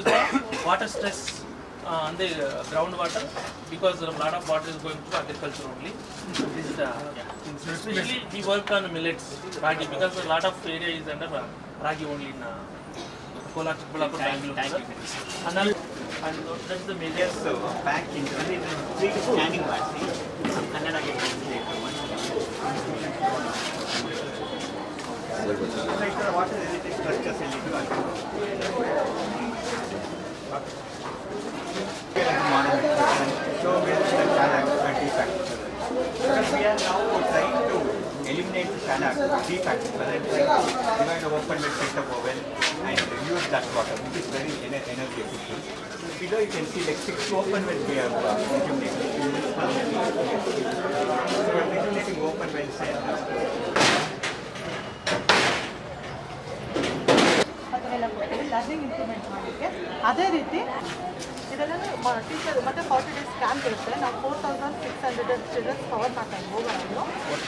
reduce the water stress on the groundwater, because a lot of water is going to agriculture only. This is the especially we work on millets, ragi, because a lot of area is under ragi only in Kolar, Chikkaballapur, Bangalore. And that's the major. So back into scanning ಮಾಡ್ಸಿ Kannada what is the structures show where the Chanak defects. We are now trying to eliminate the Chanak defects, divide the open well, set up well, and use that water, which is very energy efficient. Below you can see like 6 open wells we have eliminated. So we are eliminating open wells learning improvement ಮಾಡಲಿಕ್ಕೆ. ಅದೇ ರೀತಿ ಇದರಲ್ಲಿ teacher ಮತ್ತು 40 days camp ಇರುತ್ತೆ. ನಾವು 4600 students cover ಮಾಡ್ತಾರೆ ಹೋಗೋದು.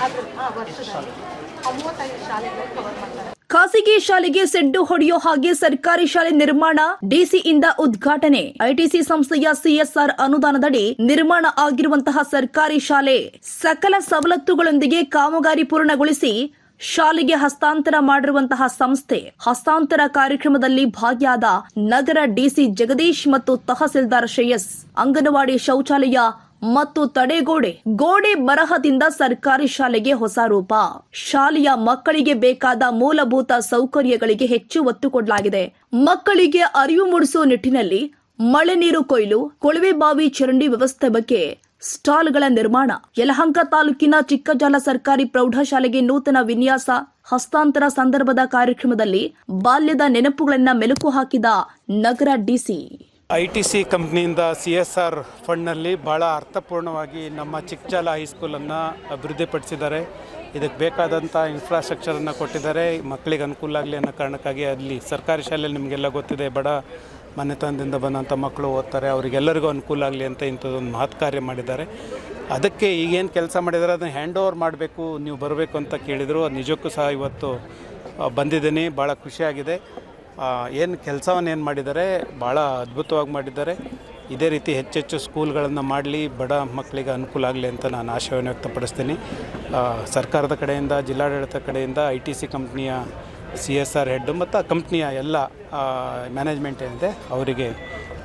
ಅದ್ರಲ್ಲಿ ವರ್ಷದಲ್ಲಿ 35 ಶಾಲೆಗಳು ಕವರ್ ಮಾಡ್ತಾರೆ. ಖಾಸಗಿ ಶಾಲೆಗೆ ಸೆಡ್ಡು ಹೊಡೆಯೋ ಹಾಗೆ ಸರ್ಕಾರಿ ಶಾಲೆ ನಿರ್ಮಾಣ, ಡಿಸಿಯಿಂದ ಉದ್ಘಾಟನೆ. ಐಟಿಸಿ ಸಂಸ್ಥೆಯ ಸಿಎಸ್ಆರ್ ಅನುದಾನದಡಿ ನಿರ್ಮಾಣ ಆಗಿರುವಂತಹ ಸರ್ಕಾರಿ ಶಾಲೆ ಸಕಲ ಸವಲತ್ತುಗಳೊಂದಿಗೆ ಕಾಮಗಾರಿ ಪೂರ್ಣಗೊಳಿಸಿ ಶಾಲೆಗೆ ಹಸ್ತಾಂತರ ಮಾಡಿರುವಂತಹ ಸಂಸ್ಥೆ. ಹಸ್ತಾಂತರ ಕಾರ್ಯಕ್ರಮದಲ್ಲಿ ಭಾಗಿಯಾದ ನಗರ ಡಿಸಿ ಜಗದೀಶ್ ಮತ್ತು ತಹಸೀಲ್ದಾರ್ ಶ್ರೇಯಸ್. ಅಂಗನವಾಡಿ ಶೌಚಾಲಯ ಮತ್ತು ಗೋಡೆ ಬರಹದಿಂದ ಸರ್ಕಾರಿ ಶಾಲೆಗೆ ಹೊಸ ರೂಪ. ಶಾಲೆಯ ಮಕ್ಕಳಿಗೆ ಬೇಕಾದ ಮೂಲಭೂತ ಸೌಕರ್ಯಗಳಿಗೆ ಹೆಚ್ಚು ಒತ್ತು ಕೊಡಲಾಗಿದೆ. ಮಕ್ಕಳಿಗೆ ಅರಿವು ಮೂಡಿಸುವ ನಿಟ್ಟಿನಲ್ಲಿ ಮಳೆ ನೀರು ಕೊಯ್ಲು, ಕೊಳವೆ ಬಾವಿ ಚರಂಡಿ ವ್ಯವಸ್ಥೆ ಬಗ್ಗೆ ಸ್ಟಾಲ್ಗಳ ನಿರ್ಮಾಣ. ಯಲಹಂಕ ತಾಲೂಕಿನ ಚಿಕ್ಕಜಾಲ ಸರ್ಕಾರಿ ಪ್ರೌಢಶಾಲೆಗೆ ನೂತನ ವಿನ್ಯಾಸ. ಹಸ್ತಾಂತರ ಸಂದರ್ಭದ ಕಾರ್ಯಕ್ರಮದಲ್ಲಿ ಬಾಲ್ಯದ ನೆನಪುಗಳನ್ನ ಮೆಲುಕು ಹಾಕಿದ ನಗರ ಡಿಸಿ. ಐಟಿಸಿ ಕಂಪ್ನಿಯಿಂದ CSR ಫಂಡ್ನಲ್ಲಿ ಭಾಳ ಅರ್ಥಪೂರ್ಣವಾಗಿ ನಮ್ಮ ಚಿಕ್ಕಜಾಲ ಹೈಸ್ಕೂಲನ್ನು ಅಭಿವೃದ್ಧಿಪಡಿಸಿದ್ದಾರೆ. ಇದಕ್ಕೆ ಬೇಕಾದಂಥ ಇನ್ಫ್ರಾಸ್ಟ್ರಕ್ಚರನ್ನು ಕೊಟ್ಟಿದ್ದಾರೆ. ಮಕ್ಕಳಿಗೆ ಅನುಕೂಲ ಆಗಲಿ ಅನ್ನೋ ಕಾರಣಕ್ಕಾಗಿ ಅಲ್ಲಿ ಸರ್ಕಾರಿ ಶಾಲೆಯಲ್ಲಿ ನಿಮಗೆಲ್ಲ ಗೊತ್ತಿದೆ, ಬಡ ಮನೆತನದಿಂದ ಬಂದಂಥ ಮಕ್ಕಳು ಓದ್ತಾರೆ, ಅವರಿಗೆಲ್ಲರಿಗೂ ಅನುಕೂಲ ಆಗಲಿ ಅಂತ ಇಂಥದ್ದೊಂದು ಮಹತ್ ಕಾರ್ಯ ಮಾಡಿದ್ದಾರೆ. ಅದಕ್ಕೆ ಈಗೇನು ಕೆಲಸ ಮಾಡಿದ್ದಾರೆ ಅದನ್ನು ಹ್ಯಾಂಡ್ ಓವರ್ ಮಾಡಬೇಕು, ನೀವು ಬರಬೇಕು ಅಂತ ಕೇಳಿದರು. ನಿಜಕ್ಕೂ ಸಹ ಇವತ್ತು ಬಂದಿದ್ದೀನಿ, ಭಾಳ ಖುಷಿಯಾಗಿದೆ. ಏನು ಕೆಲಸವನ್ನು ಮಾಡಿದ್ದಾರೆ ಭಾಳ ಅದ್ಭುತವಾಗಿ ಮಾಡಿದ್ದಾರೆ. ಇದೇ ರೀತಿ ಹೆಚ್ಚೆಚ್ಚು ಸ್ಕೂಲ್ಗಳನ್ನು ಮಾಡಲಿ, ಬಡ ಮಕ್ಕಳಿಗೆ ಅನುಕೂಲ ಆಗಲಿ ಅಂತ ನಾನು ಆಶಯವನ್ನು ವ್ಯಕ್ತಪಡಿಸ್ತೀನಿ. ಸರ್ಕಾರದ ಕಡೆಯಿಂದ, ಜಿಲ್ಲಾಡಳಿತ ಕಡೆಯಿಂದ ITC ಕಂಪ್ನಿಯ CSR ಹೆಡ್ ಮತ್ತು ಕಂಪ್ನಿಯ ಎಲ್ಲ ಮ್ಯಾನೇಜ್ಮೆಂಟ್ ಏನಿದೆ ಅವರಿಗೆ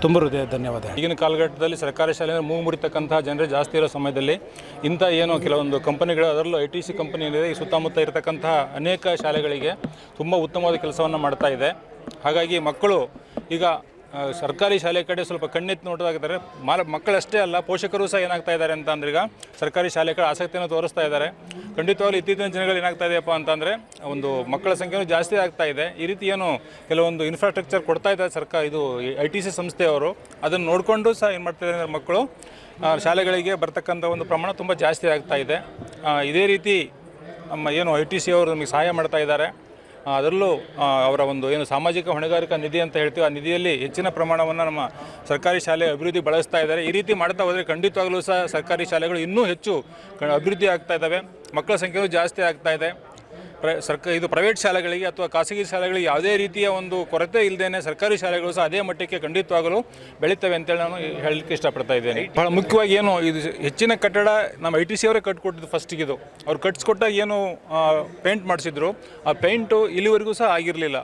ತುಂಬ ಹೃದಯ ಧನ್ಯವಾದ. ಈಗಿನ ಕಾಲಘಟ್ಟದಲ್ಲಿ ಸರ್ಕಾರಿ ಶಾಲೆಯಲ್ಲಿ ಮುರಿತಕ್ಕಂಥ ಜನರೇ ಜಾಸ್ತಿ ಇರೋ ಸಮಯದಲ್ಲಿ ಇಂಥ ಏನು ಕೆಲವೊಂದು ಕಂಪನಿಗಳು, ಅದರಲ್ಲೂ ITC ಕಂಪನಿ ಏನಿದೆ ಈ ಸುತ್ತಮುತ್ತ ಇರತಕ್ಕಂಥ ಅನೇಕ ಶಾಲೆಗಳಿಗೆ ತುಂಬ ಉತ್ತಮವಾದ ಕೆಲಸವನ್ನು ಮಾಡ್ತಾ ಇದೆ. ಹಾಗಾಗಿ ಮಕ್ಕಳು ಈಗ ಸರ್ಕಾರಿ ಶಾಲೆ ಕಡೆ ಸ್ವಲ್ಪ ಕಣ್ಣೆತ್ತಿ ನೋಡೋದಾಗಿದ್ದಾರೆ. ಮಕ್ಕಳಷ್ಟೇ ಅಲ್ಲ, ಪೋಷಕರು ಸಹ ಏನಾಗ್ತಾ ಇದ್ದಾರೆ ಅಂತ ಅಂದ್ರೆ ಈಗ ಸರ್ಕಾರಿ ಶಾಲೆ ಕಡೆ ಆಸಕ್ತಿಯನ್ನು ತೋರಿಸ್ತಾ ಇದ್ದಾರೆ. ಖಂಡಿತವಾಗ್ಲೂ ಇತ್ತೀಚಿನ ದಿನಗಳು ಏನಾಗ್ತಾ ಇದೆಯಪ್ಪ ಅಂತಂದರೆ ಒಂದು ಮಕ್ಕಳ ಸಂಖ್ಯೆಯೂ ಜಾಸ್ತಿ ಆಗ್ತಾ ಇದೆ. ಈ ರೀತಿ ಏನು ಕೆಲವೊಂದು ಇನ್ಫ್ರಾಸ್ಟ್ರಕ್ಚರ್ ಕೊಡ್ತಾ ಇದ್ದಾರೆ ಇದು ITC ಸಂಸ್ಥೆಯವರು, ಅದನ್ನು ನೋಡಿಕೊಂಡು ಸಹ ಏನು ಮಾಡ್ತಾ ಇದ್ದಾರೆ ಮಕ್ಕಳು ಶಾಲೆಗಳಿಗೆ ಬರ್ತಕ್ಕಂಥ ಒಂದು ಪ್ರಮಾಣ ತುಂಬ ಜಾಸ್ತಿ ಆಗ್ತಾ ಇದೆ. ಇದೇ ರೀತಿ ನಮ್ಮ ಏನು ITC ಅವರು ನಮಗೆ ಸಹಾಯ ಮಾಡ್ತಾ ಇದ್ದಾರೆ. ಅದರಲ್ಲೂ ಅವರ ಒಂದು ಏನು ಸಾಮಾಜಿಕ ಹೊಣೆಗಾರಿಕಾ ನಿಧಿ ಅಂತ ಹೇಳ್ತೀವಿ, ಆ ನಿಧಿಯಲ್ಲಿ ಹೆಚ್ಚಿನ ಪ್ರಮಾಣವನ್ನು ನಮ್ಮ ಸರ್ಕಾರಿ ಶಾಲೆ ಅಭಿವೃದ್ಧಿ ಬಳಸ್ತಾ ಇದ್ದಾರೆ. ಈ ರೀತಿ ಮಾಡ್ತಾ ಹೋದರೆ ಖಂಡಿತವಾಗಲೂ ಸಹ ಸರ್ಕಾರಿ ಶಾಲೆಗಳು ಇನ್ನೂ ಹೆಚ್ಚು ಅಭಿವೃದ್ಧಿ ಆಗ್ತಾ ಇದ್ದಾವೆ, ಮಕ್ಕಳ ಸಂಖ್ಯೆಯೂ ಜಾಸ್ತಿ ಆಗ್ತಾ ಇದೆ. ಇದು ಪ್ರೈವೇಟ್ ಶಾಲೆಗಳಿಗೆ ಅಥವಾ ಖಾಸಗಿ ಶಾಲೆಗಳಿಗೆ ಯಾವುದೇ ರೀತಿಯ ಒಂದು ಕೊರತೆ ಇಲ್ಲದೇ ಸರ್ಕಾರಿ ಶಾಲೆಗಳು ಸಹ ಅದೇ ಮಟ್ಟಕ್ಕೆ ಖಂಡಿತವಾಗಲು ಬೆಳೀತವೆ ಅಂತೇಳಿ ನಾನು ಹೇಳಲಿಕ್ಕೆ ಇಷ್ಟಪಡ್ತಾ ಇದ್ದೇನೆ. ಭಾಳ ಮುಖ್ಯವಾಗಿ ಏನು ಇದು ಹೆಚ್ಚಿನ ಕಟ್ಟಡ ನಮ್ಮ ITC ಅವರೇ ಕಟ್ಕೊಟ್ಟಿದ್ದು ಫಸ್ಟಿಗಿದು. ಅವ್ರು ಕಟ್ಸ್ಕೊಟ್ಟಾಗ ಏನು ಪೇಂಟ್ ಮಾಡಿಸಿದ್ರು, ಆ ಪೇಂಟು ಇಲ್ಲಿವರೆಗೂ ಸಹ ಆಗಿರಲಿಲ್ಲ.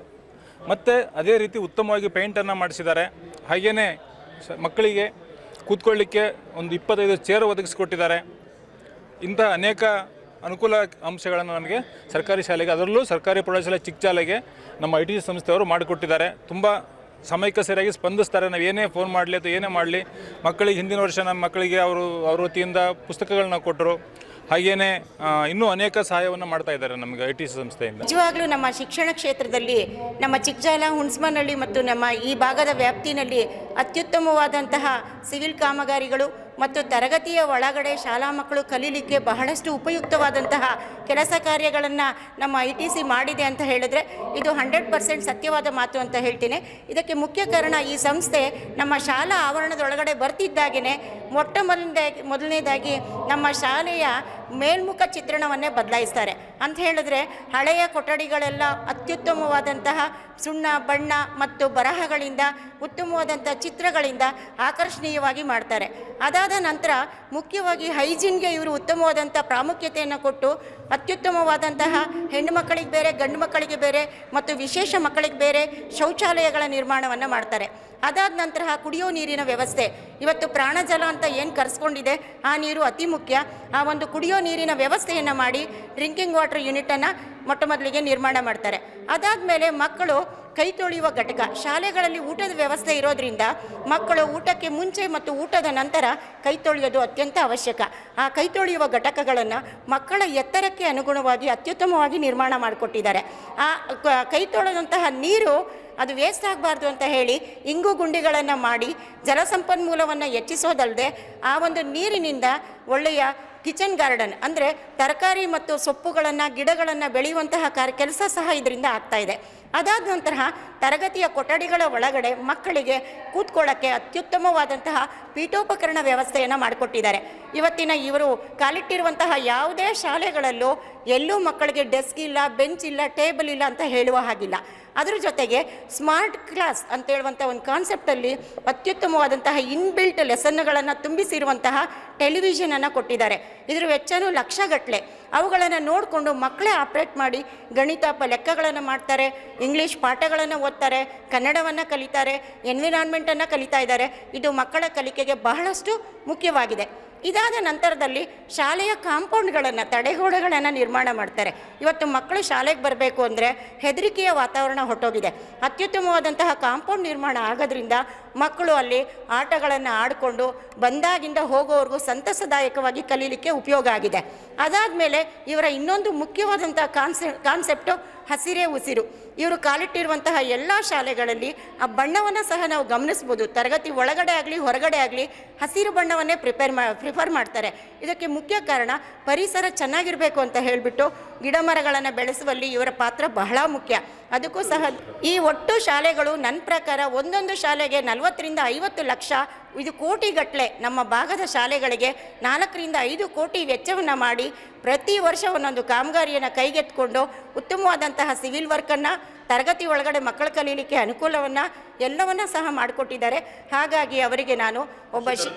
ಮತ್ತು ಅದೇ ರೀತಿ ಉತ್ತಮವಾಗಿ ಪೇಂಟನ್ನು ಮಾಡಿಸಿದ್ದಾರೆ. ಹಾಗೆಯೇ ಮಕ್ಕಳಿಗೆ ಕೂತ್ಕೊಳ್ಳಿಕ್ಕೆ ಒಂದು 25 ಚೇರ್ ಒದಗಿಸ್ಕೊಟ್ಟಿದ್ದಾರೆ. ಇಂಥ ಅನೇಕ ಅನುಕೂಲ ಅಂಶಗಳನ್ನು ನಮಗೆ ಸರ್ಕಾರಿ ಶಾಲೆಗೆ, ಅದರಲ್ಲೂ ಸರ್ಕಾರಿ ಪ್ರೌಢಶಾಲೆ ಚಿಕ್ಕಜಾಲೆಗೆ ನಮ್ಮ ITC ಸಂಸ್ಥೆಯವರು ಮಾಡಿಕೊಟ್ಟಿದ್ದಾರೆ. ತುಂಬ ಸಮಯಕ್ಕೆ ಸರಿಯಾಗಿ ಸ್ಪಂದಿಸ್ತಾರೆ. ನಾವು ಏನೇ ಫೋನ್ ಮಾಡಲಿ ಅಥವಾ ಏನೇ ಮಾಡಲಿ, ಮಕ್ಕಳಿಗೆ ಹಿಂದಿನ ವರ್ಷ ನಮ್ಮ ಮಕ್ಕಳಿಗೆ ಅವ್ರ ವತಿಯಿಂದ ಪುಸ್ತಕಗಳನ್ನ ಕೊಟ್ಟರು. ಹಾಗೆಯೇ ಇನ್ನೂ ಅನೇಕ ಸಹಾಯವನ್ನು ಮಾಡ್ತಾ ಇದ್ದಾರೆ ನಮಗೆ ITC ಸಂಸ್ಥೆಯಿಂದ. ನಿಜವಾಗ್ಲೂ ನಮ್ಮ ಶಿಕ್ಷಣ ಕ್ಷೇತ್ರದಲ್ಲಿ ನಮ್ಮ ಚಿಕ್ಕಜಾಲ, ಹುಣಸಮನಹಳ್ಳಿ ಮತ್ತು ನಮ್ಮ ಈ ಭಾಗದ ವ್ಯಾಪ್ತಿನಲ್ಲಿ ಅತ್ಯುತ್ತಮವಾದಂತಹ ಸಿವಿಲ್ ಕಾಮಗಾರಿಗಳು ಮತ್ತು ತರಗತಿಯ ಒಳಗಡೆ ಶಾಲಾ ಮಕ್ಕಳು ಕಲೀಲಿಕ್ಕೆ ಬಹಳಷ್ಟು ಉಪಯುಕ್ತವಾದಂತಹ ಕೆಲಸ ಕಾರ್ಯಗಳನ್ನು ನಮ್ಮ ITC ಮಾಡಿದೆ ಅಂತ ಹೇಳಿದ್ರೆ ಇದು 100% ಸತ್ಯವಾದ ಮಾತು ಅಂತ ಹೇಳ್ತೀನಿ. ಇದಕ್ಕೆ ಮುಖ್ಯ ಕಾರಣ ಈ ಸಂಸ್ಥೆ ನಮ್ಮ ಶಾಲಾ ಆವರಣದೊಳಗಡೆ ಬರ್ತಿದ್ದಾಗೇ ಮೊದಲನೇದಾಗಿ ನಮ್ಮ ಶಾಲೆಯ ಮೇಲ್ಮುಖ ಚಿತ್ರಣವನ್ನೇ ಬದಲಾಯಿಸ್ತಾರೆ. ಅಂತ ಹೇಳಿದ್ರೆ ಹಳೆಯ ಕೊಠಡಿಗಳೆಲ್ಲ ಅತ್ಯುತ್ತಮವಾದಂತಹ ಸುಣ್ಣ ಬಣ್ಣ ಮತ್ತು ಬರಹಗಳಿಂದ ಉತ್ತಮವಾದಂಥ ಚಿತ್ರಗಳಿಂದ ಆಕರ್ಷಣೀಯವಾಗಿ ಮಾಡ್ತಾರೆ. ಅದಾದ ನಂತರ ಮುಖ್ಯವಾಗಿ ಹೈಜೀನ್ಗೆ ಇವರು ಉತ್ತಮವಾದಂಥ ಪ್ರಾಮುಖ್ಯತೆಯನ್ನು ಕೊಟ್ಟು ಅತ್ಯುತ್ತಮವಾದಂತಹ ಹೆಣ್ಣು ಮಕ್ಕಳಿಗೆ ಬೇರೆ, ಗಂಡು ಮಕ್ಕಳಿಗೆ ಬೇರೆ ಮತ್ತು ವಿಶೇಷ ಮಕ್ಕಳಿಗೆ ಬೇರೆ ಶೌಚಾಲಯಗಳ ನಿರ್ಮಾಣವನ್ನು ಮಾಡ್ತಾರೆ. ಅದಾದ ನಂತರ ಕುಡಿಯೋ ನೀರಿನ ವ್ಯವಸ್ಥೆ, ಇವತ್ತು ಪ್ರಾಣಜಲ ಅಂತ ಏನು ಕರೆಸ್ಕೊಂಡಿದೆ ಆ ನೀರು ಅತಿ ಮುಖ್ಯ. ಆ ಒಂದು ಕುಡಿಯೋ ನೀರಿನ ವ್ಯವಸ್ಥೆಯನ್ನು ಮಾಡಿ ಡ್ರಿಂಕಿಂಗ್ ವಾಟರ್ ಯೂನಿಟನ್ನು ಮೊಟ್ಟ ಮೊದಲಿಗೆ ನಿರ್ಮಾಣ ಮಾಡ್ತಾರೆ. ಅದಾದಮೇಲೆ ಮಕ್ಕಳು ಕೈ ತೊಳೆಯುವ ಘಟಕ, ಶಾಲೆಗಳಲ್ಲಿ ಊಟದ ವ್ಯವಸ್ಥೆ ಇರೋದ್ರಿಂದ ಮಕ್ಕಳು ಊಟಕ್ಕೆ ಮುಂಚೆ ಮತ್ತು ಊಟದ ನಂತರ ಕೈ ತೊಳೆಯೋದು ಅತ್ಯಂತ ಅವಶ್ಯಕ. ಆ ಕೈ ತೊಳೆಯುವ ಘಟಕಗಳನ್ನು ಮಕ್ಕಳ ಎತ್ತರಕ್ಕೆ ಅನುಗುಣವಾಗಿ ಅತ್ಯುತ್ತಮವಾಗಿ ನಿರ್ಮಾಣ ಮಾಡಿಕೊಟ್ಟಿದ್ದಾರೆ. ಆ ಕೈ ತೊಳೆದಂತಹ ನೀರು ಅದು ವೇಸ್ಟ್ ಆಗಬಾರ್ದು ಅಂತ ಹೇಳಿ ಇಂಗು ಗುಂಡಿಗಳನ್ನು ಮಾಡಿ ಜಲಸಂಪನ್ಮೂಲವನ್ನು ಹೆಚ್ಚಿಸೋದಲ್ಲದೆ ಆ ಒಂದು ನೀರಿನಿಂದ ಒಳ್ಳೆಯ ಕಿಚನ್ ಗಾರ್ಡನ್ ಅಂದರೆ ತರಕಾರಿ ಮತ್ತು ಸೊಪ್ಪುಗಳನ್ನು ಗಿಡಗಳನ್ನು ಬೆಳೆಯುವಂತಹ ಕೆಲಸ ಸಹ ಇದರಿಂದ ಆಗ್ತಾಯಿದೆ. ಅದಾದ ನಂತರ ತರಗತಿಯ ಕೊಠಡಿಗಳ ಒಳಗಡೆ ಮಕ್ಕಳಿಗೆ ಕೂತ್ಕೊಳ್ಳೋಕ್ಕೆ ಅತ್ಯುತ್ತಮವಾದಂತಹ ಪೀಠೋಪಕರಣ ವ್ಯವಸ್ಥೆಯನ್ನು ಮಾಡಿಕೊಟ್ಟಿದ್ದಾರೆ. ಇವತ್ತಿನ ಇವರು ಕಾಲಿಟ್ಟಿರುವಂತಹ ಯಾವುದೇ ಶಾಲೆಗಳಲ್ಲೂ ಎಲ್ಲೂ ಮಕ್ಕಳಿಗೆ ಡೆಸ್ಕ್ ಇಲ್ಲ, ಬೆಂಚ್ ಇಲ್ಲ, ಟೇಬಲ್ ಇಲ್ಲ ಅಂತ ಹೇಳುವ ಹಾಗಿಲ್ಲ. ಅದ್ರ ಜೊತೆಗೆ ಸ್ಮಾರ್ಟ್ ಕ್ಲಾಸ್ ಅಂತ ಹೇಳುವಂಥ ಒಂದು ಕಾನ್ಸೆಪ್ಟಲ್ಲಿ ಅತ್ಯುತ್ತಮವಾದಂತಹ ಇನ್ಬಿಲ್ಟ್ ಲೆಸನ್ಗಳನ್ನು ತುಂಬಿಸಿರುವಂತಹ ಟೆಲಿವಿಷನನ್ನು ಕೊಟ್ಟಿದ್ದಾರೆ. ಇದ್ರ ವೆಚ್ಚನೂ ಲಕ್ಷಗಟ್ಟಲೆ. ಅವುಗಳನ್ನು ನೋಡಿಕೊಂಡು ಮಕ್ಕಳೇ ಆಪ್ರೇಟ್ ಮಾಡಿ ಗಣಿತ ಲೆಕ್ಕಗಳನ್ನು ಮಾಡ್ತಾರೆ, ಇಂಗ್ಲೀಷ್ ಪಾಠಗಳನ್ನು ಓದ್ತಾರೆ, ಕನ್ನಡವನ್ನು ಕಲಿತಾರೆ, ಎನ್ವಿರಾನ್ಮೆಂಟನ್ನು ಕಲಿತಾ ಇದ್ದಾರೆ. ಇದು ಮಕ್ಕಳ ಕಲಿಕೆಗೆ ಬಹಳಷ್ಟು ಮುಖ್ಯವಾಗಿದೆ. ಇದಾದ ನಂತರದಲ್ಲಿ ಶಾಲೆಯ ಕಾಂಪೌಂಡ್ಗಳನ್ನು, ತಡೆಗೋಡೆಗಳನ್ನು ನಿರ್ಮಾಣ ಮಾಡ್ತಾರೆ. ಇವತ್ತು ಮಕ್ಕಳು ಶಾಲೆಗೆ ಬರಬೇಕು ಅಂದರೆ ಹೆದರಿಕೆಯ ವಾತಾವರಣ ಹೊರಟೋಗಿದೆ. ಅತ್ಯುತ್ತಮವಾದಂತಹ ಕಾಂಪೌಂಡ್ ನಿರ್ಮಾಣ ಆಗೋದ್ರಿಂದ ಮಕ್ಕಳು ಅಲ್ಲಿ ಆಟಗಳನ್ನು ಆಡಿಕೊಂಡು ಬಂದಾಗಿಂದ ಹೋಗೋವರೆಗೂ ಸಂತಸದಾಯಕವಾಗಿ ಕಲೀಲಿಕ್ಕೆ ಉಪಯೋಗ ಆಗಿದೆ. ಅದಾದಮೇಲೆ ಇವರ ಇನ್ನೊಂದು ಮುಖ್ಯವಾದಂಥ ಕಾನ್ಸೆಪ್ಟು ಹಸಿರೇ ಉಸಿರು. ಇವರು ಕಾಲಿಟ್ಟಿರುವಂತಹ ಎಲ್ಲ ಶಾಲೆಗಳಲ್ಲಿ ಆ ಬಣ್ಣವನ್ನು ಸಹ ನಾವು ಗಮನಿಸ್ಬೋದು. ತರಗತಿ ಒಳಗಡೆ ಆಗಲಿ ಹೊರಗಡೆ ಆಗಲಿ ಹಸಿರು ಬಣ್ಣವನ್ನೇ ಪ್ರಿಫರ್ ಮಾಡ್ತಾರೆ. ಇದಕ್ಕೆ ಮುಖ್ಯ ಕಾರಣ ಪರಿಸರ ಚೆನ್ನಾಗಿರಬೇಕು ಅಂತ ಹೇಳಿಬಿಟ್ಟು ಗಿಡ ಮರಗಳನ್ನು ಬೆಳೆಸುವಲ್ಲಿ ಇವರ ಪಾತ್ರ ಬಹಳ ಮುಖ್ಯ. ಅದಕ್ಕೂ ಸಹ ಈ ಒಟ್ಟು ಶಾಲೆಗಳು ನನ್ನ ಪ್ರಕಾರ ಒಂದೊಂದು ಶಾಲೆಗೆ 40ರಿಂದ 50 ಲಕ್ಷ, ಇದು ಕೋಟಿಗಟ್ಟಲೆ ನಮ್ಮ ಭಾಗದ ಶಾಲೆಗಳಿಗೆ 4ರಿಂದ 5 ಕೋಟಿ ವೆಚ್ಚವನ್ನು ಮಾಡಿ ಪ್ರತಿ ವರ್ಷ ಒಂದೊಂದು ಕಾಮಗಾರಿಯನ್ನು ಕೈಗೆತ್ತಿಕೊಂಡು ಉತ್ತಮವಾದಂತಹ ಸಿವಿಲ್ ವರ್ಕನ್ನು, ತರಗತಿ ಒಳಗಡೆ ಮಕ್ಕಳು ಕಲೀಲಿಕ್ಕೆ ಅನುಕೂಲವನ್ನು ಎಲ್ಲವನ್ನ ಸಹ ಮಾಡಿಕೊಟ್ಟಿದ್ದಾರೆ. ಹಾಗಾಗಿ ಅವರಿಗೆ ನಾನು ಒಬ್ಬ